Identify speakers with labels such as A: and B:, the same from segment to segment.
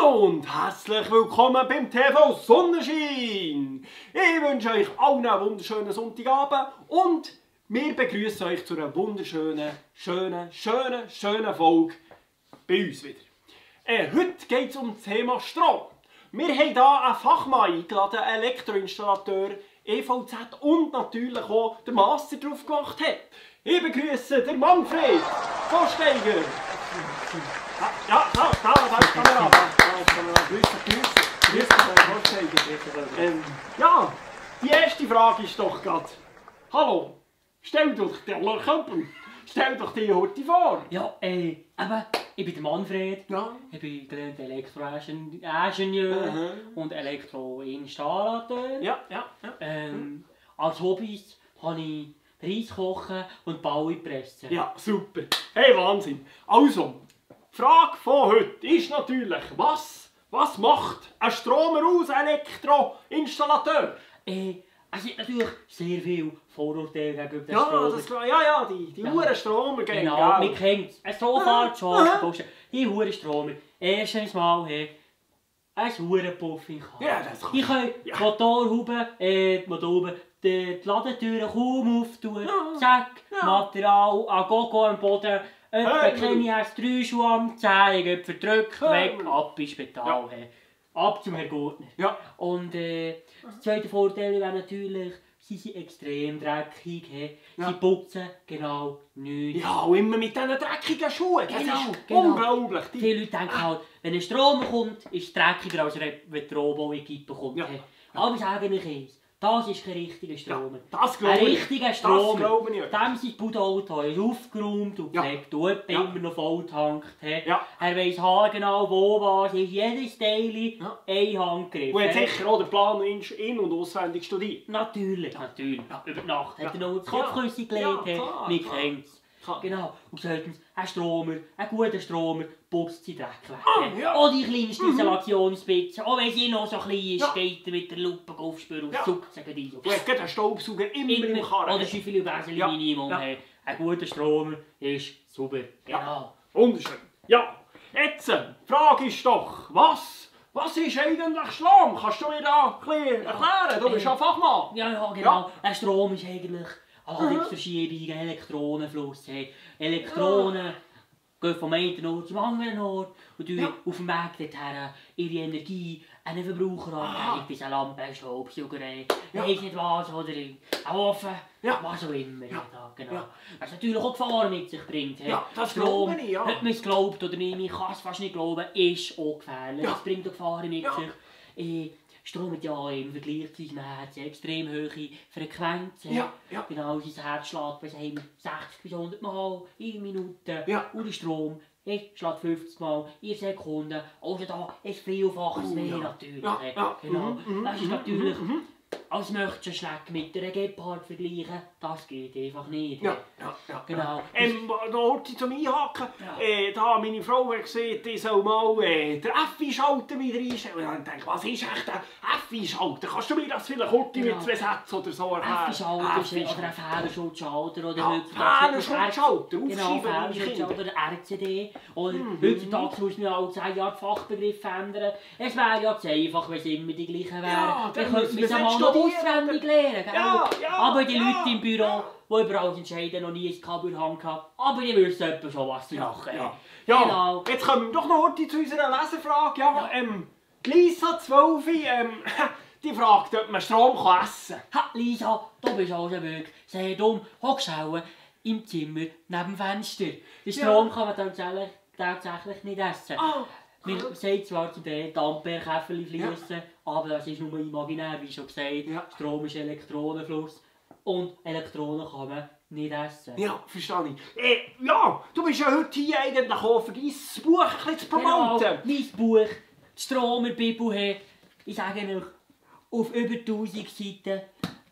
A: Und herzlich willkommen beim TV Sonnenschein. Ich wünsche euch allen einen wunderschönen Sonntagabend und wir begrüßen euch zu einer wunderschönen, schönen Folge bei uns wieder. Heute geht es um das Thema Strom. Wir haben hier einen Fachmann eingeladen, einen Elektroinstallateur, EVZ und natürlich auch den Master drauf gemacht hat. Ich begrüße den Manfred Vorsteiger. Ja, da, Kamera. Grüße, Vorsteiger. Ja, die erste Frage ist doch gerade. Hallo, stell doch die heute vor.
B: Ja, aber ich bin der Manfred.
A: Ja.
B: Ich bin gelernter Elektroingenieur und Elektroinstallateur.
A: Ja.
B: Als Hobbys habe ich Reis kochen und Baue pressen.
A: Ja, super. Hey, Wahnsinn. Also, die Frage von heute ist natürlich, was macht ein Stromer aus, ein Elektroinstallateur?
B: Es gibt natürlich sehr viele Vorurteile gegenüber den Stromer.
A: Ja, die Uhrenstromer gehen.
B: Genau, wir kennen es. Ein Stromer schon, die Uhrenstromer. Erstens mal, ein Uhrenpuff in
A: Ja, das kann.
B: ich kann die Motorhaube, die Ladentüren kaum auftun. Zack, Material, an Gogo am Boden. Etwa kleine S3-Schuhe am Zehen, verdrückt, weg, ab ins Spital. Ab zum Herrn Gurtner.
A: Ja.
B: Und der zweite Vorteil wäre natürlich, sie sind extrem dreckig. Sie putzen genau nichts.
A: Ja, und immer mit diesen dreckigen Schuhen. Das
B: Genau,
A: ist
B: genau.
A: unglaublich.
B: Viele Leute denken halt, wenn ein Strom kommt, ist es dreckiger, als wenn der Robo-Equipe kommt.
A: Ja.
B: Aber ich sage euch eins, das ist kein richtiger Stromer.
A: Das
B: Ein
A: glaube ich.
B: richtiger Stromer,
A: Das glaube ich.
B: dem sein Budauto ist aufgeräumt und gepflegt, und immer noch voll tankt.
A: Ja.
B: Er weiss haargenau, wo was ist, jedes Teil ein Handgriff.
A: Und hat sicher auch den Plan in- und auswendig studiert.
B: Natürlich.
A: Ja.
B: Über die Nacht hat er noch das
A: Ja.
B: Kopfkissen gelegt,
A: Ja, klar,
B: wir
A: klar.
B: kennen es. Genau. Und zweitens, ein guter Stromer putzt die Dreck weg.
A: Ja.
B: Auch die kleinste Isolationsspitze, auch wenn sie noch so klein ist,
A: Ja.
B: geht er mit der Lupe aufspüren und zuckt sie rein.
A: Du hast einen Staubsauger immer im Karren.
B: Oder Schäufele
A: Ja.
B: Minimum.
A: Ja.
B: Ein guter Stromer ist super. Genau.
A: Wunderschön. Ja, jetzt, die Frage ist doch, was ist eigentlich Strom? Kannst du mir da ein bisschen erklären? Du bist ja Fachmann.
B: Ja, genau.
A: Ja.
B: Ein Strom ist eigentlich Antriebsverschiebung, Elektronenfluss. Elektronen gehen vom einen Ort zum anderen Ort und auf dem Weg dorthin ihre Energie an einen Verbraucher abhängen, bis eine Lampe, ein Staubsauger, weiss nicht was, oder ein Ofen, was auch immer. Genau.
A: Ja.
B: Was natürlich auch Gefahren mit sich bringt.
A: Ja, das
B: Strom,
A: glaube ich, ja.
B: ob man es glaubt oder nicht, ich kann es fast nicht glauben, ist auch gefährlich.
A: Ja.
B: Es bringt auch Gefahren mit
A: Ja.
B: sich. Strom hat ja im Vergleich zu unserem Herz extrem hohe Frequenzen.
A: Ja.
B: Genau, unser Herz schlägt 60 bis 100 Mal in Minuten.
A: Ja.
B: Und der Strom schlägt 50 Mal in Sekunden. Also da ist vielfaches mehr natürlich.
A: Ja.
B: Genau. Das ist natürlich, als möchtest du einen Schleck mit einer Gepard vergleichen, das geht einfach nicht.
A: Ja.
B: Genau.
A: Da wollte ich zum Einhaken. Da meine Frau hat gesagt, ich soll mal den FI-Schalter wieder einstellen. Und dann denke ich, was ist echt der FI-Schalter? Kannst du mir das vielleicht heute mit 2 Sätzen oder so erklären?
B: FI-Schalter oder ein Fehlerschutzschalter oder
A: Fehlerschutzschalter,
B: genau,
A: aufschreiben
B: Fehlerschutzschalter oder RCD. Oder heutzutage muss man ja alle 10 Jahre Fachbegriff ändern. Es wäre ja zu einfach, wenn es immer die gleichen wären.
A: Ja,
B: dann
A: dann
B: könnten wir
A: müssen
B: es
A: wir
B: einmal
A: es
B: noch
A: studieren.
B: auswendig lernen. Gell?
A: Ja,
B: Aber die Leute im Büro, die über alles entscheiden, noch nie ein Kabel in der Hand gehabt, aber die wissen etwa schon, was sie machen. Genau.
A: Jetzt kommen wir doch noch heute zu unserer Leserfrage. Ja, Lisa 12, die fragt, ob man Strom essen kann.
B: Ha, Lisa, du bist also wirklich sehr dumm. Hockst auch im Zimmer neben dem Fenster. Den Strom kann man tatsächlich nicht essen. Man sagt zwar zu den Damperkäferchen fließen, aber das ist nur imaginär, wie schon gesagt. Strom ist Elektronenfluss und Elektronen kann man nicht essen.
A: Ja, verstehe ich. Ja, du bist ja heute hier eigentlich auch für dein Buch ein bisschen zu promoten.
B: Mein Buch, die Stromer Bibel, ich sage euch, auf über 1000 Seiten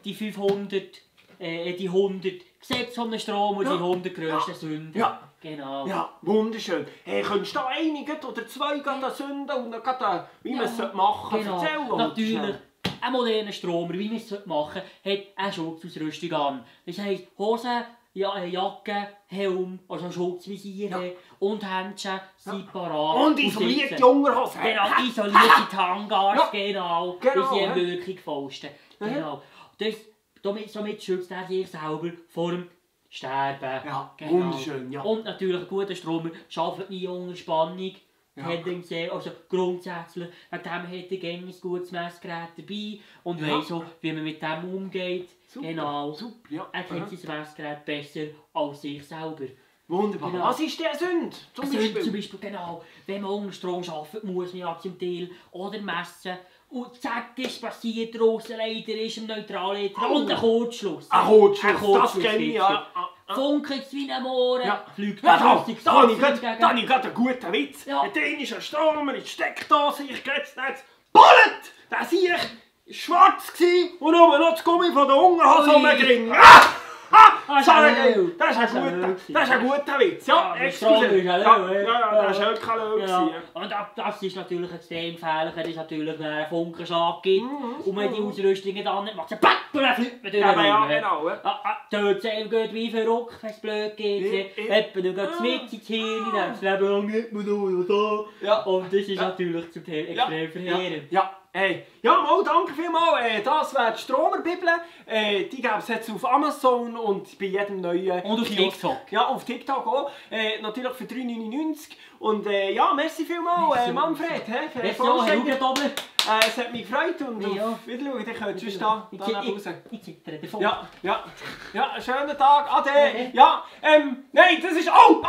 B: die 100 Gesetze von Strom und die 100 grössten Sünden.
A: Ja.
B: Genau.
A: Ja, wunderschön. Könntest du da einige oder zwei Sünden und dann wie man es machen
B: genau.
A: erzählen?
B: Natürlich, ein moderner Stromer, wie man es machen sollte, hat eine Schutzausrüstung an. Das heisst, Hosen, ja, Jacke, Helm, also Schutzvisiere und Händchen sind parat.
A: Und isolierte Unterhosen.
B: Genau, isolierte Tangas,
A: Ja.
B: genau.
A: Genau,
B: Das sind am
A: ja.
B: wirkungsvollsten. Genau. Somit schützt er sich selber vor dem Sterben.
A: Ja,
B: Genau.
A: wunderschön, ja.
B: Und natürlich ein guter Stromer arbeitet nie unter Spannung.
A: Ja.
B: Hat ihn gesehen, also grundsätzlich, wegen dem hat er gerne ein gutes Messgerät dabei und
A: Ja.
B: weiss auch, wie man mit dem umgeht.
A: Super,
B: Genau.
A: super, ja.
B: Er kennt sein Messgerät besser als sich selber.
A: Wunderbar.
B: Genau.
A: Was ist der Sünde? Zum Beispiel?
B: Zum Beispiel, genau, wenn man unter Strom arbeitet, muss man ja zum Teil oder messen. Und zack, ist passiert, der Aussenleiter ist im Neutralleiter und ein Kurzschluss.
A: Ein Kurzschluss, das
B: Kurzschluss
A: kenne ich,
B: gibt's.
A: ja.
B: Funkelt es wie ein Mohren,
A: Ja.
B: fliegt
A: Ja,
B: der
A: da
B: Flüssig
A: habe ich
B: Sachsen
A: gerade einen guten Witz.
B: Ja.
A: Der dänische Stromer in die Steckdose, ich gehe jetzt nicht. Bullet! Der Sieg war schwarz gewesen und nur noch das Gummi von der Unterhose
B: Ui.
A: rumgering.
B: Das
A: Das ist ein guter Witz. Ja,
B: der Strom ist ein Löwe.
A: das war wirklich ein Löwe.
B: Ja.
A: gewesen.
B: Und das ist natürlich extrem gefährlich, wenn es natürlich einen Funkenschlag gibt. Und wenn die Ausrüstung dann nicht macht, dann papp, und dann fliegt man durch den
A: Ja,
B: Raum.
A: genau.
B: Dort sehen geht wie verrückt, wenn es blöd geht. Etwa dann geht es ins Hirn, dann das Leben lang nicht mehr noch da.
A: Ja.
B: Und das ist natürlich zum Teil extrem verheerend.
A: Ja, ja, mal, danke vielmals. Das wäre die Stromerbibel. Die gibt es jetzt auf Amazon und bei jedem neuen
B: Und auf
A: Kiosk.
B: TikTok.
A: Ja, auf TikTok auch. Natürlich für 3,99 €. Und ja, merci vielmals,
B: Merci.
A: Manfred. Für den
B: Jetzt ja,
A: Vorschläger.
B: Herr Dobler.
A: Es hat mich gefreut und
B: Ja.
A: auf Wiedersehen. Ich könnte sonst da nach Hause.
B: Ich zittere davon.
A: Ja, einen schönen Tag. Ade. Ja, nein, das ist... Oh,